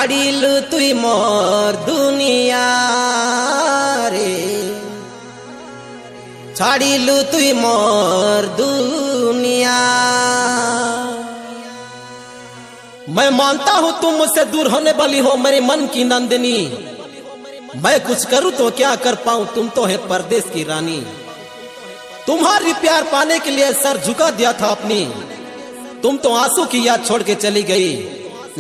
ছাড়িলু তুই মোর দুনিয়া রে, ছাড়িলু তুই मोर दुनिया। मैं मानता हूं तुम मुझसे दूर होने वाली हो मेरे मन की नंदिनी। मैं कुछ करूं तो क्या कर पाऊं, तुम तो है परदेश की रानी। तुम्हारी प्यार पाने के लिए सर झुका दिया था अपनी, तुम तो आंसू की याद छोड़ के चली गई,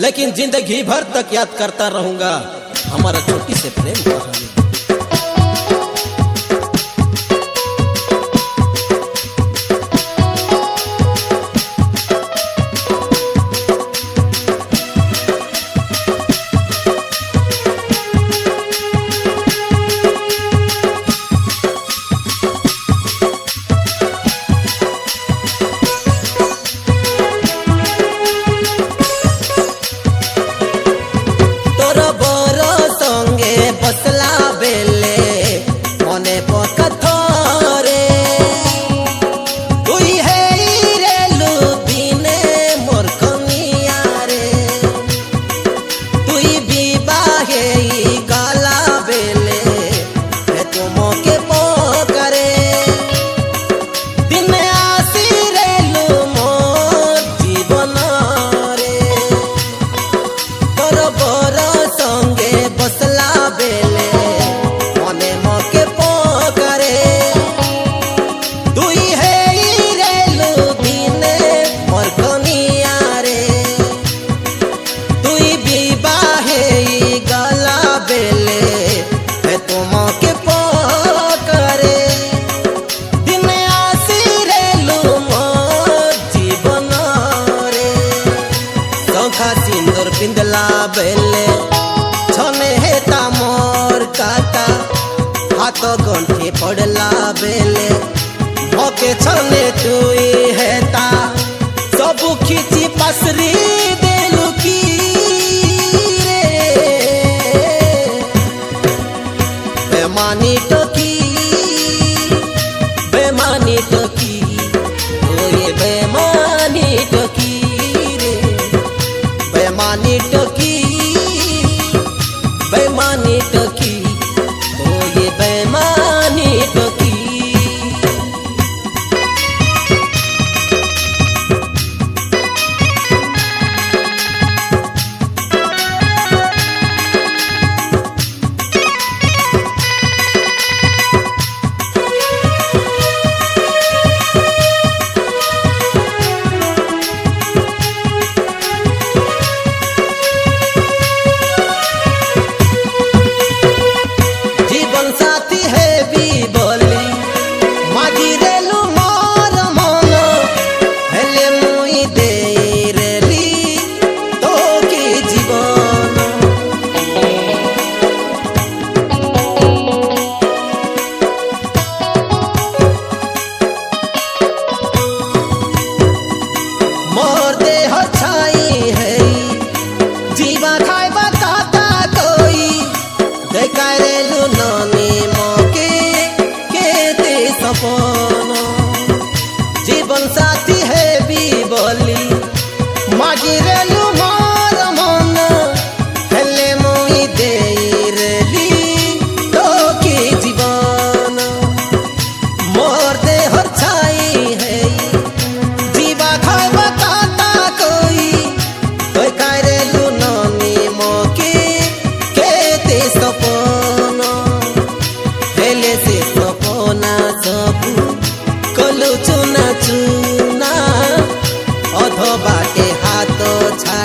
लेकिन जिंदगी भर तक याद करता रहूंगा हमारा छोटी से प्रेम कहानी। सिंदूर पिंदला बेले छने हेता मोर काका, हाथ गंठे पड़ला बेले मके छने तुई हेता, सब खिची पसरी देलु की रे बेमानी टोकी, बेमानी टोकी, ओए बेमानी टोकी, बेमानी टोकी, बेमानी टोकी, तो ये बेमानी टोकी। जीवन साथी है भी बोली मागिरेलु मोर मन हेले मुई देइरेली तो की जीवन मोर देह छाई है जीवा खाइबा काता कोई तोय काइरेलु ननी मोके केते सपन हेले से सपना सबु कलु चुना चुना अध बाटे हाथ छा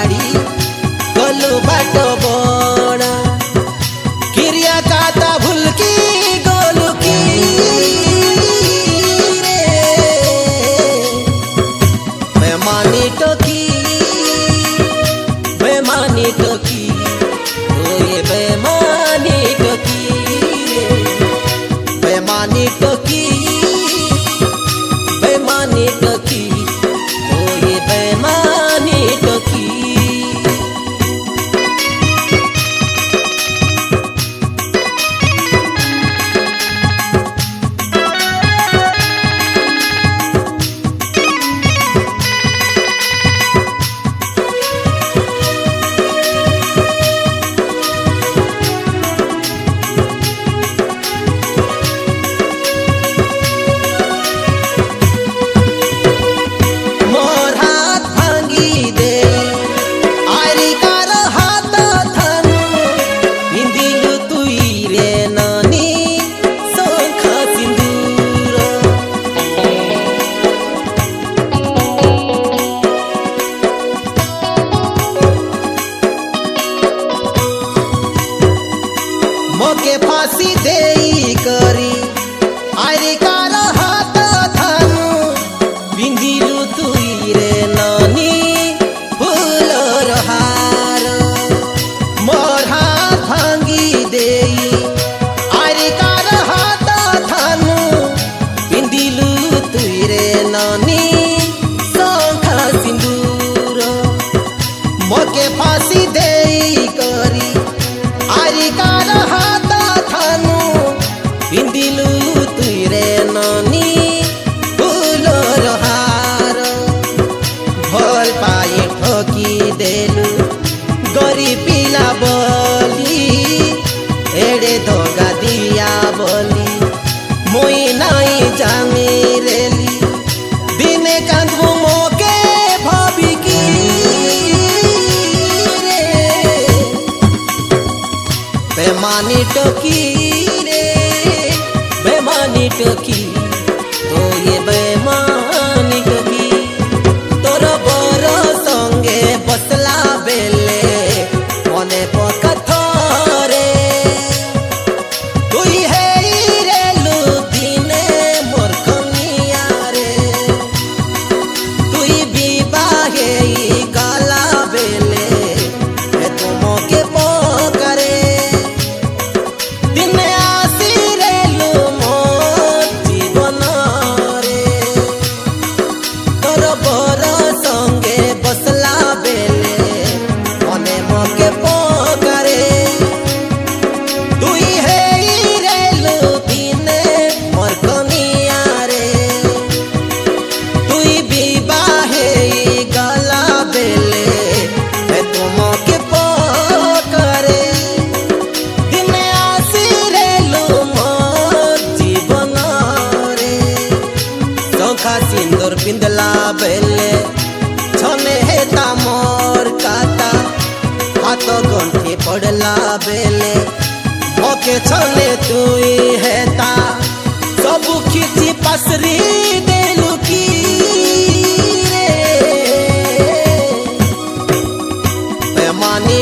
आखा सिंदूर पिंदला बेले छने हेता मोर काता हाथ गंठे पड़ला बेले ओके छने तुई हेता सब खिची पसरी देलु की रे पैमानी